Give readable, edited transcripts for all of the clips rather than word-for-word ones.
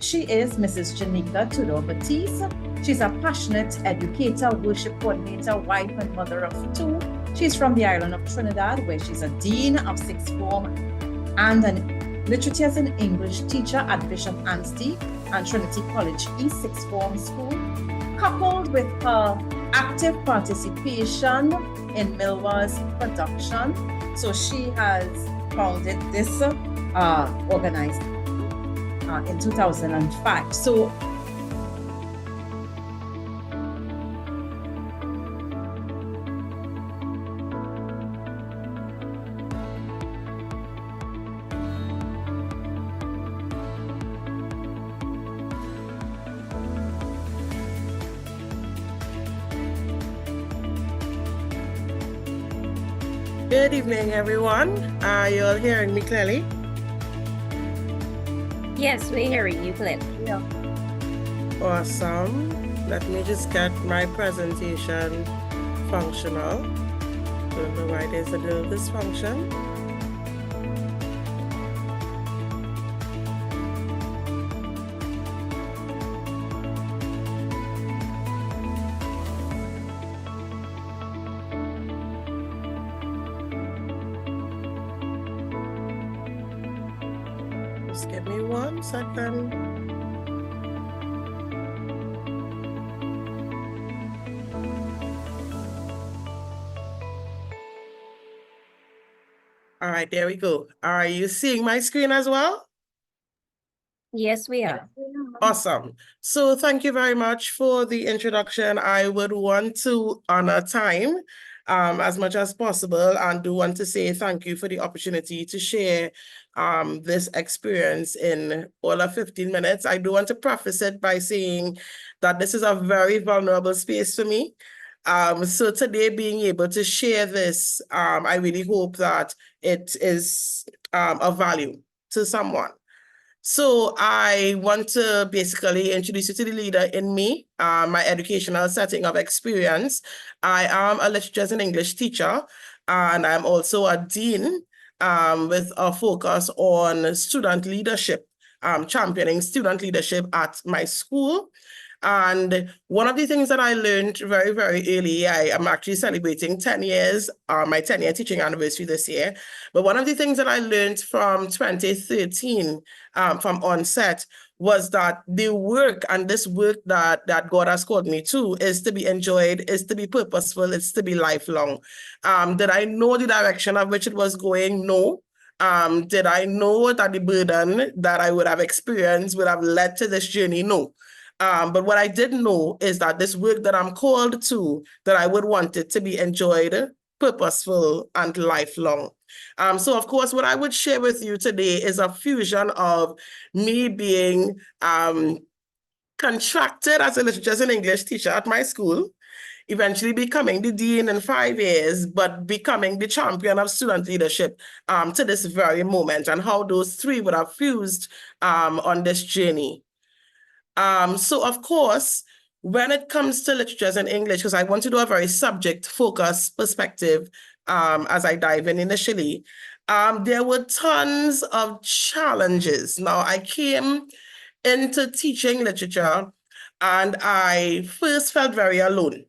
She is Mrs. Janieka Tudor Baptiste. She's a passionate educator, worship coordinator, wife, and mother of two. She's from the island of Trinidad, where she's a dean of sixth form and an literature and English teacher at Bishop Anstey and Trinity College East Sixth Form School, coupled with her active participation in Milwaz Productions. So she has founded this organization in 2005. So good evening, everyone. Are you all hearing me clearly? Yes, we're hearing you clearly. yeah. Awesome. Let me just get my presentation functional. Don't know why there's a little dysfunction. Just give me 1 second. All right, there we go. Are you seeing my screen as well? Yes, we are. Awesome. So thank you very much for the introduction. I would want to honor time as much as possible, and do want to say thank you for the opportunity to share this experience in all of 15 minutes. I do want to preface it by saying that this is a very vulnerable space for me. So today, being able to share this, I really hope that it is of value to someone. So I want to basically introduce you to the leader in me, my educational setting of experience. I am a literature and English teacher, and I'm also a dean with a focus on student leadership, championing student leadership at my school. And one of the things that I learned very, very early, I am actually celebrating 10 years, my 10-year teaching anniversary this year. But one of the things that I learned from 2013, from onset, was that the work, and this work that God has called me to, is to be enjoyed, is to be purposeful, is to be lifelong. Did I know the direction of which it was going? No. Did I know that the burden that I would have experienced would have led to this journey? No. But what I did know is that this work that I'm called to, that I would want it to be enjoyed, purposeful, and lifelong. So of course, what I would share with you today is a fusion of me being contracted as a literature and English teacher at my school, eventually becoming the dean in 5 years, but becoming the champion of student leadership to this very moment, and how those three would have fused on this journey. So of course, when it comes to literature and English, because I want to do a very subject-focused perspective as I dive in initially, there were tons of challenges. Now, I came into teaching literature, and I first felt very alone.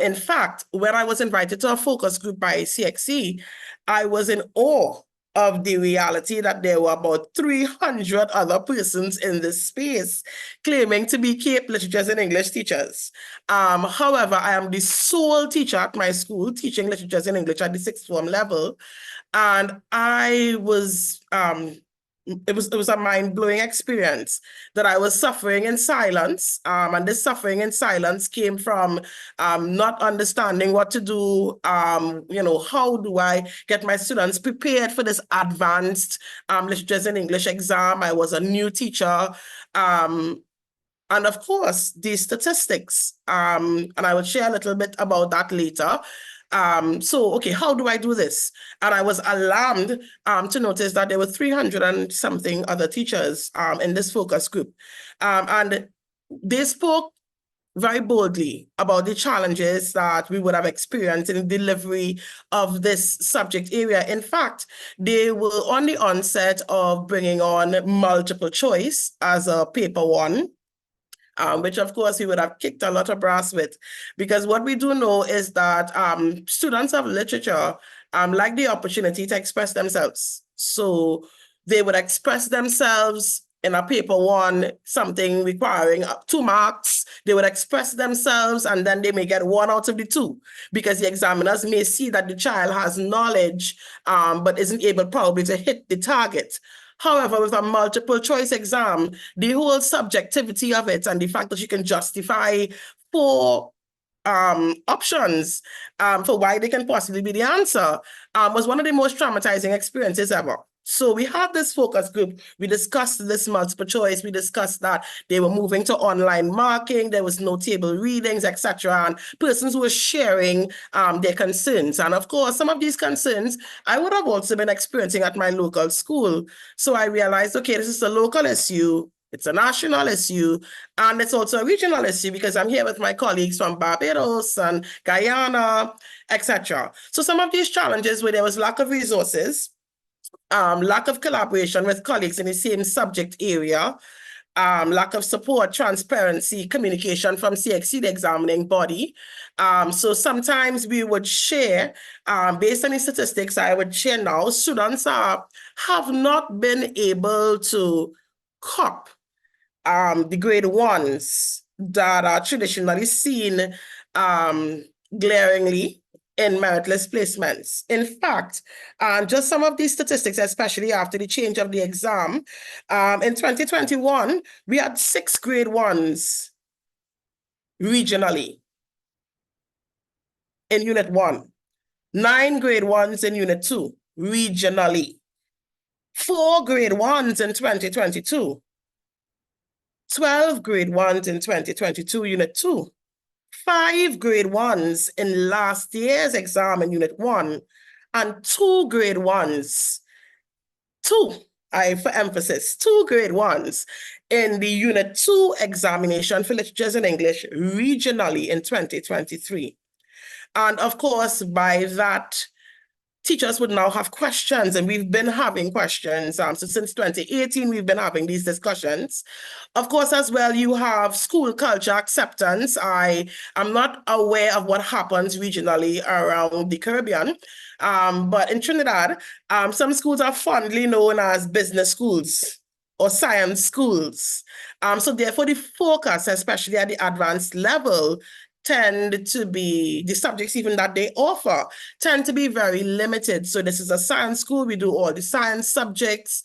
In fact, when I was invited to a focus group by CXC, I was in awe of the reality that there were about 300 other persons in this space claiming to be Cape Literatures and English teachers. However, I am the sole teacher at my school teaching Literatures and English at the sixth form level. And I was, it was a mind-blowing experience that I was suffering in silence. And this suffering in silence came from not understanding what to do. How do I get my students prepared for this advanced literature and English exam? I was a new teacher. And of course, the statistics. And I will share a little bit about that later. Okay, how do I do this? And I was alarmed to notice that there were 300 and something other teachers in this focus group. And they spoke very boldly about the challenges that we would have experienced in the delivery of this subject area. In fact, they were on the onset of bringing on multiple choice as a paper one, which of course we would have kicked a lot of brass with, because what we do know is that students of literature like the opportunity to express themselves. So they would express themselves in a paper one, something requiring 2 marks. They would express themselves and then they may get 1 out of the 2 because the examiners may see that the child has knowledge but isn't able probably to hit the target. However, with a multiple choice exam, the whole subjectivity of it and the fact that you can justify 4 options for why they can possibly be the answer was one of the most traumatizing experiences ever. So we had this focus group. We discussed this multiple choice. We discussed that they were moving to online marking. There was no table readings, etc. And persons were sharing their concerns. And of course, some of these concerns I would have also been experiencing at my local school. So I realized, okay, this is a local issue. It's a national issue, and it's also a regional issue because I'm here with my colleagues from Barbados and Guyana, etc. So some of these challenges where there was lack of resources, lack of collaboration with colleagues in the same subject area, lack of support, transparency, communication from CXC, the examining body. So sometimes we would share, based on the statistics I would share now, students have not been able to cop the grade 1s that are traditionally seen glaringly in meritless placements. In fact, just some of these statistics, especially after the change of the exam, in 2021, we had 6 grade 1s regionally in Unit 1, 9 grade 1s in Unit 2 regionally, 4 grade 1s in 2022, 12 grade 1s in 2022 Unit 2, 5 grade 1s in last year's exam in Unit 1, and 2 grade 1s, 2 grade 1s in the Unit 2 examination for literatures in English regionally in 2023. And of course, by that, teachers would now have questions, and we've been having questions. So since 2018, we've been having these discussions. Of course, as well, you have school culture acceptance. I am not aware of what happens regionally around the Caribbean, but in Trinidad, some schools are fondly known as business schools or science schools. So therefore, the focus, especially at the advanced level, tend to be, the subjects even that they offer, tend to be very limited. So this is a science school, we do all the science subjects.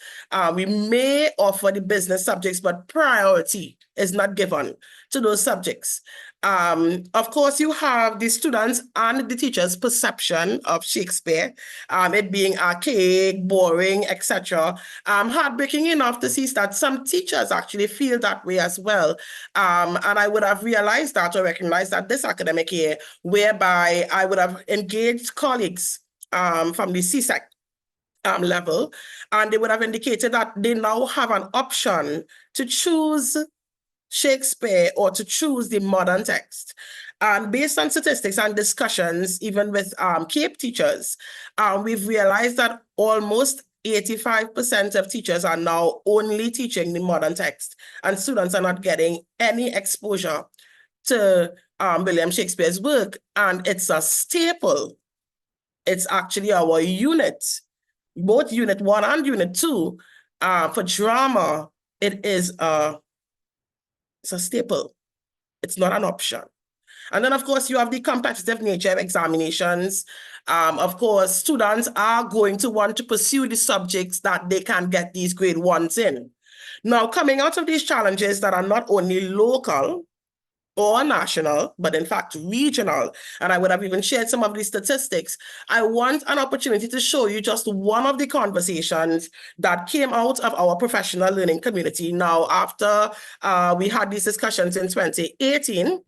We may offer the business subjects, but priority is not given to those subjects. Of course, you have the students and the teachers' perception of Shakespeare, it being archaic, boring, etc. Heartbreaking enough to see that some teachers actually feel that way as well. And I would have realized that or recognized that this academic year, whereby I would have engaged colleagues from the CSEC level, and they would have indicated that they now have an option to choose Shakespeare or to choose the modern text. And based on statistics and discussions, even with CAPE teachers, we've realized that almost 85% of teachers are now only teaching the modern text, and students are not getting any exposure to William Shakespeare's work. And it's a staple. It's actually our unit, both Unit 1 and Unit 2, for drama. It's a staple. It's not an option. And then, of course, you have the competitive nature of examinations. Of course, students are going to want to pursue the subjects that they can get these grade 1s in. Now, coming out of these challenges that are not only local or national, but in fact regional, and I would have even shared some of these statistics, I want an opportunity to show you just one of the conversations that came out of our professional learning community. Now, after we had these discussions in 2018,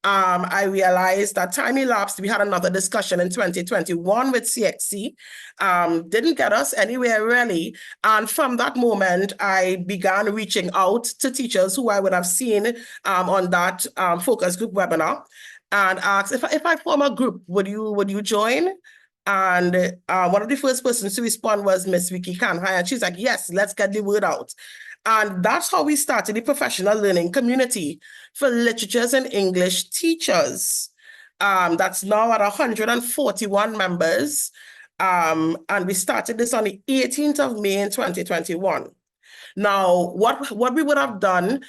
I realized that time elapsed. We had another discussion in 2021 with CXC. Didn't get us anywhere really. And from that moment, I began reaching out to teachers who I would have seen on that focus group webinar and asked if I form a group, would you join? And one of the first persons to respond was Miss Vicky Kanhai, and she's like, yes, let's get the word out. And that's how we started the professional learning community for literatures and English teachers. That's now at 141 members. And we started this on the 18th of May in 2021. Now, what we would have done,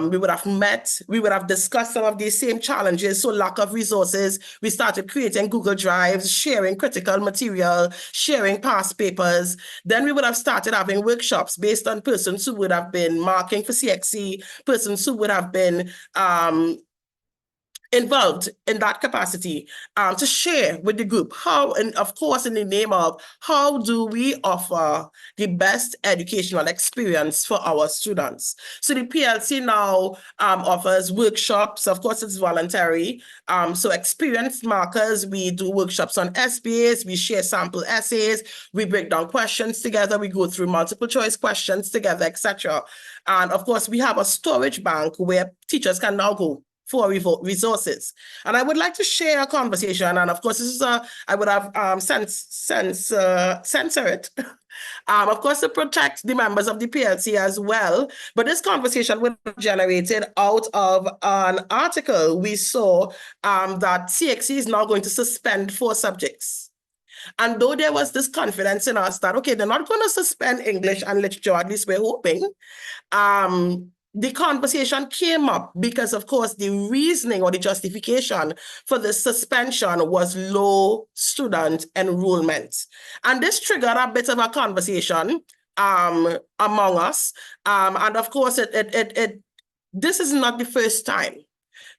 we would have met, we would have discussed some of these same challenges. So lack of resources, we started creating Google Drives, sharing critical material, sharing past papers. Then we would have started having workshops based on persons who would have been marking for CXC, persons who would have been involved in that capacity to share with the group how, and of course in the name of how do we offer the best educational experience for our students. So the PLC now offers workshops. Of course it's voluntary, so experienced markers, we do workshops on SBAs, we share sample essays, we break down questions together, we go through multiple choice questions together, etc. And of course we have a storage bank where teachers can now go for resources. And I would like to share a conversation, and of course this is I would have censor it, of course to protect the members of the PLC as well, but this conversation was generated out of an article we saw that CXC is now going to suspend 4 subjects. And though there was this confidence in us that, okay, they're not going to suspend English and literature, at least we're hoping, the conversation came up because, of course, the reasoning or the justification for the suspension was low student enrollment. And this triggered a bit of a conversation among us. And of course, this is not the first time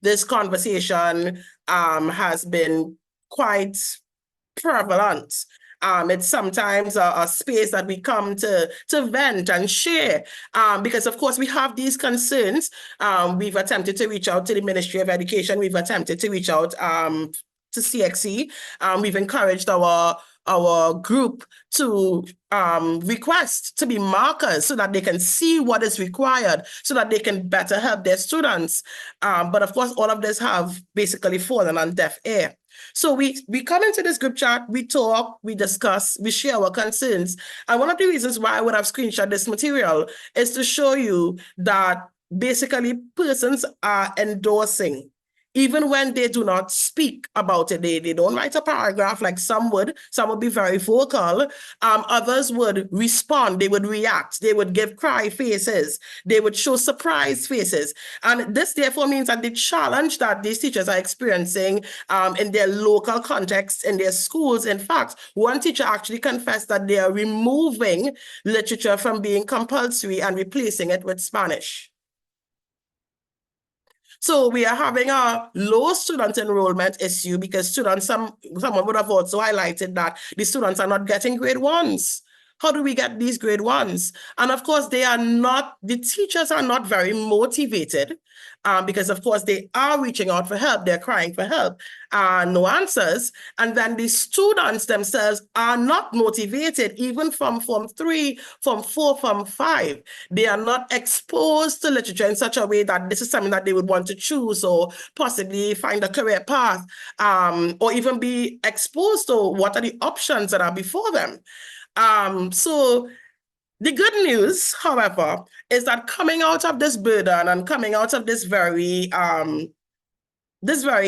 this conversation has been quite prevalent. It's sometimes a space that we come to vent and share because, of course, we have these concerns. We've attempted to reach out to the Ministry of Education. We've attempted to reach out to CXC. We've encouraged our group to request to be markers so that they can see what is required, so that they can better help their students. But of course, all of this have basically fallen on deaf ear. So we come into this group chat, we talk, we discuss, we share our concerns. And one of the reasons why I would have screenshot this material is to show you that basically persons are endorsing, even when they do not speak about it. They don't write a paragraph like some would be very vocal. Others would respond, they would react, they would give cry faces, they would show surprise faces. And this therefore means that the challenge that these teachers are experiencing in their local context, in their schools, in fact, one teacher actually confessed that they are removing literature from being compulsory and replacing it with Spanish. So we are having a low student enrollment issue because students, someone would have also highlighted that the students are not getting grade 1s. How do we get these grade 1s? And of course, the teachers are not very motivated because of course they are reaching out for help, they're crying for help, no answers. And then the students themselves are not motivated, even from Form 3, Form 4, Form 5. They are not exposed to literature in such a way that this is something that they would want to choose or possibly find a career path, or even be exposed to what are the options that are before them. So the good news, however, is that coming out of this burden and coming out of this very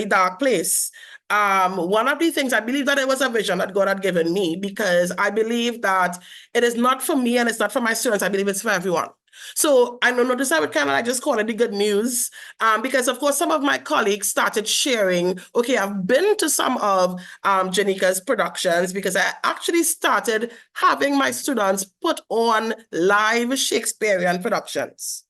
dark place, one of the things, I believe that it was a vision that God had given me, because I believe that it is not for me and it's not for my students. I believe it's for everyone. So I noticed I would kind of like just call it the good news, because of course some of my colleagues started sharing, okay, I've been to some of Janieka's productions because I actually started having my students put on live Shakespearean productions.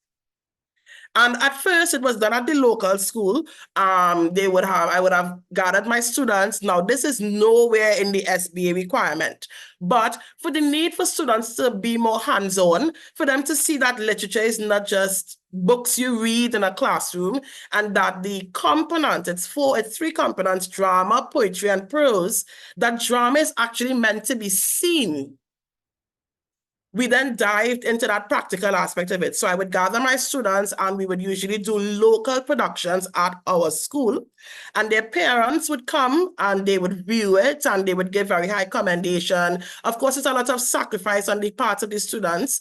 And at first it was done at the local school. I would have gathered my students. Now, this is nowhere in the SBA requirement, but for the need for students to be more hands-on, for them to see that literature is not just books you read in a classroom, and that the component, it's three components: drama, poetry, and prose, that drama is actually meant to be seen. We then dived into that practical aspect of it. So I would gather my students and we would usually do local productions at our school, and their parents would come and they would view it and they would give very high commendation. Of course, it's a lot of sacrifice on the part of the students.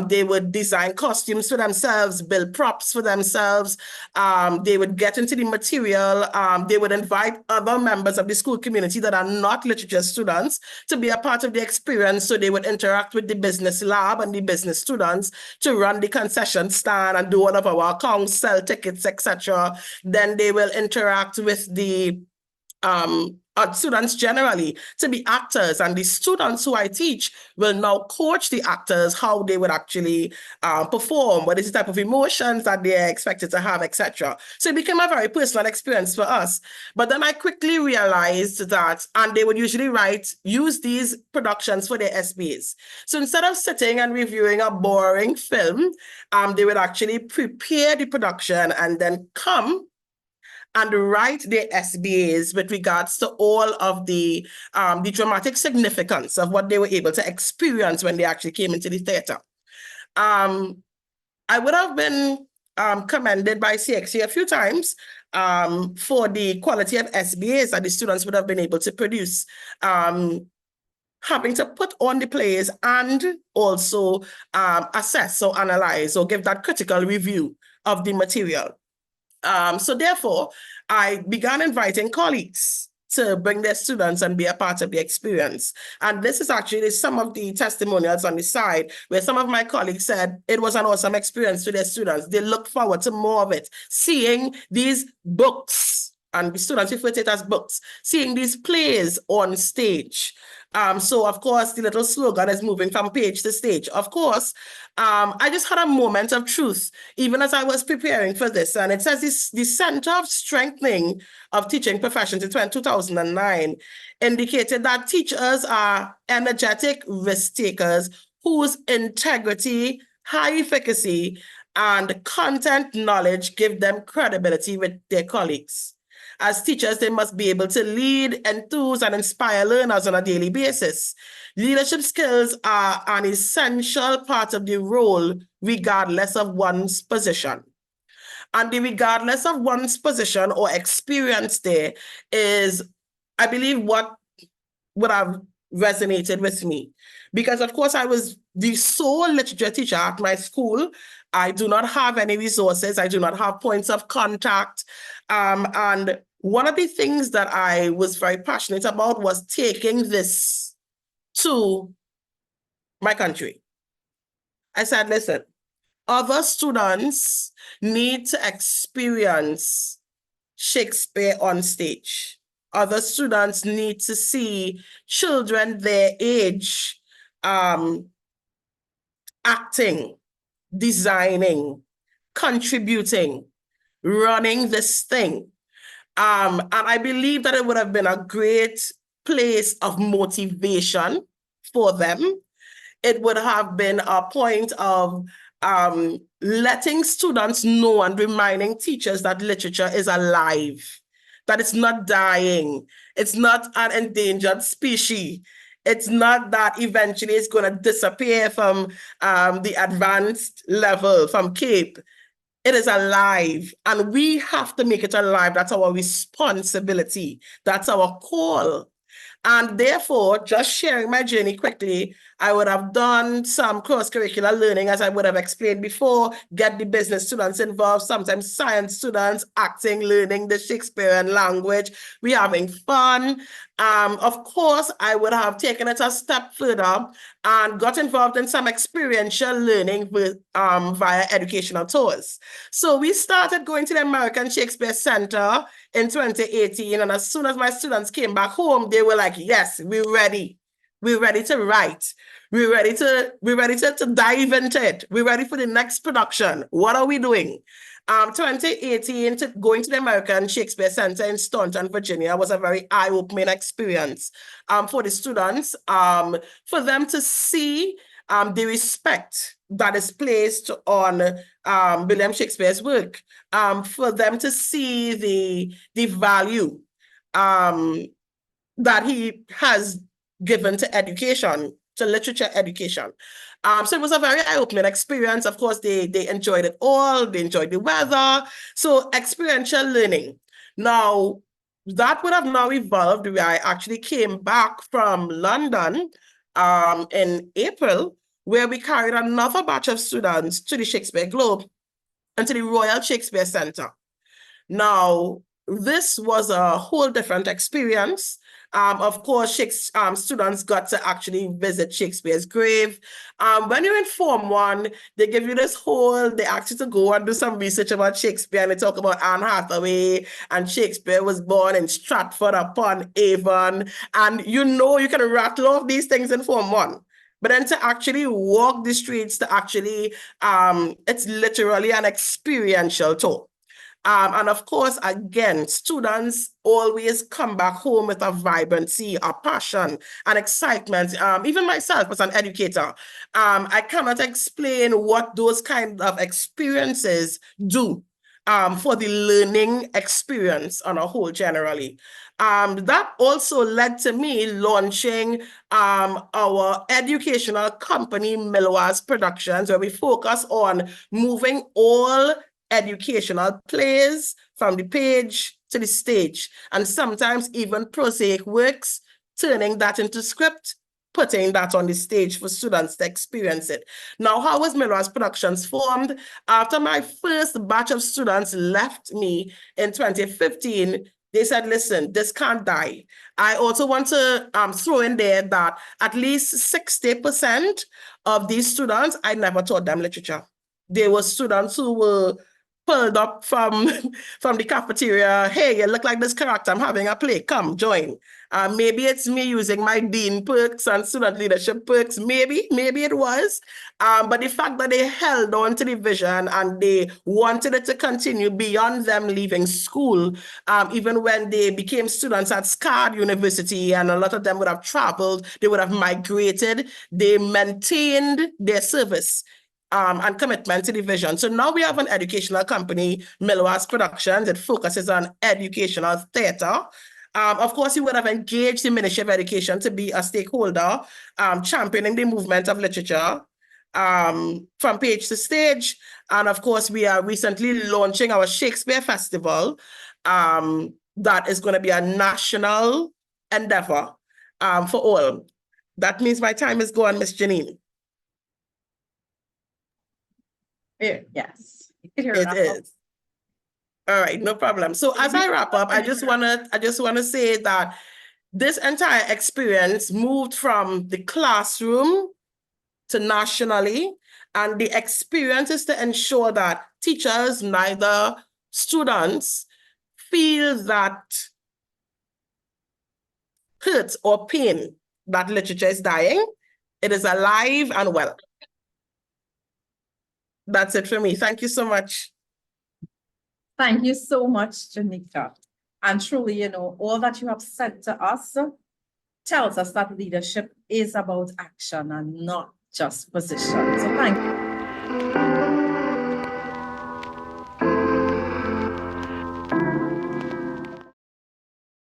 They would design costumes for themselves, build props for themselves. They would get into the material. They would invite other members of the school community that are not literature students to be a part of the experience. So they would interact with the business lab and the business students to run the concession stand and do all of our accounts, sell tickets, etc. Then they will interact with the students generally to be actors, and the students who I teach will now coach the actors how they would actually perform, what is the type of emotions that they're expected to have, etc. So it became a very personal experience for us. But then I quickly realized that, and they would usually use these productions for their SBAs. So instead of sitting and reviewing a boring film, they would actually prepare the production and then come and write their SBAs with regards to all of the dramatic significance of what they were able to experience when they actually came into the theater. I would have been commended by CXC a few times for the quality of SBAs that the students would have been able to produce, having to put on the plays and also assess or analyze or give that critical review of the material. So therefore, I began inviting colleagues to bring their students and be a part of the experience. And this is actually some of the testimonials on the side where some of my colleagues said it was an awesome experience to their students. They look forward to more of it, seeing these books, and the students refer to it as books, seeing these plays on stage. So of course, the little slogan is moving from page to stage. Of course, I just had a moment of truth, even as I was preparing for this. And it says the Center of Strengthening of Teaching Professions in 2009 indicated that teachers are energetic risk takers whose integrity, high efficacy, and content knowledge give them credibility with their colleagues. As teachers, they must be able to lead, enthuse, and inspire learners on a daily basis. Leadership skills are an essential part of the role, regardless of one's position. And the regardless of one's position or experience there is, I believe, what would have resonated with me. Because, of course, I was the sole literature teacher at my school. I do not have any resources. I do not have points of contact. And one of the things that I was very passionate about was taking this to my country. I said, listen, other students need to experience Shakespeare on stage. Other students need to see children their age acting, designing, contributing, running this thing. And I believe that it would have been a great place of motivation for them. It would have been a point of letting students know and reminding teachers that literature is alive, that it's not dying. It's not an endangered species. It's not that eventually it's going to disappear from the advanced level, from CAPE. It is alive, and we have to make it alive. That's our responsibility. That's our call. And therefore, just sharing my journey quickly, I would have done some cross-curricular learning, as I would have explained before, get the business students involved, sometimes science students, acting, learning the Shakespearean language. We're having fun. Of course, I would have taken it a step further and got involved in some experiential learning with, via educational tours. So we started going to the American Shakespeare Center in 2018, and as soon as my students came back home, they were like, yes, we're ready. We're ready to write. We're ready to dive into it. We're ready for the next production. What are we doing? 2018, going to the American Shakespeare Center in Staunton, Virginia was a very eye-opening experience for the students, for them to see the respect that is placed on William Shakespeare's work, for them to see the value that he has given to education, to literature education. So it was a very eye-opening experience. Of course, they enjoyed it all. They enjoyed the weather. So experiential learning. Now, that would have now evolved where I actually came back from London in April, where we carried another batch of students to the Shakespeare Globe and to the Royal Shakespeare Center. Now, this was a whole different experience. Of course, students got to actually visit Shakespeare's grave. When you're in Form 1, they give you they ask you to go and do some research about Shakespeare, and they talk about Anne Hathaway, and Shakespeare was born in Stratford upon Avon, and you can rattle off these things in Form 1. But then to actually walk the streets, to actually, it's literally an experiential tour. And of course, again, students always come back home with a vibrancy, a passion, an excitement. Even myself as an educator, I cannot explain what those kind of experiences do for the learning experience on a whole generally. That also led to me launching our educational company, Milwaz Productions, where we focus on moving all educational plays from the page to the stage, and sometimes even prosaic works, turning that into script, putting that on the stage for students to experience it. Now, how was Milwaz Productions formed? After my first batch of students left me in 2015, they said, listen, this can't die. I also want to throw in there that at least 60% of these students, I never taught them literature. They were students who were pulled up from the cafeteria. Hey, you look like this character. I'm having a play. Come, join. Maybe it's me using my dean perks and student leadership perks. Maybe it was. But the fact that they held on to the vision and they wanted it to continue beyond them leaving school, even when they became students at SCAD University, and a lot of them would have traveled, they would have migrated, they maintained their service and commitment to the vision. So now we have an educational company, Milwaz Productions. It focuses on educational theater. Of course, we would have engaged the Ministry of Education to be a stakeholder, championing the movement of literature from page to stage. And of course, we are recently launching our Shakespeare Festival that is going to be a national endeavor for all. That means my time is gone, Miss Janine. Yes. It is. All right, no problem. So as I wrap up, I just wanna say that this entire experience moved from the classroom to nationally, and the experience is to ensure that teachers, neither students, feel that hurt or pain that literature is dying. It is alive and well. That's it for me. Thank you so much. Thank you so much, Janieka. And truly, all that you have said to us tells us that leadership is about action and not just position. So thank you.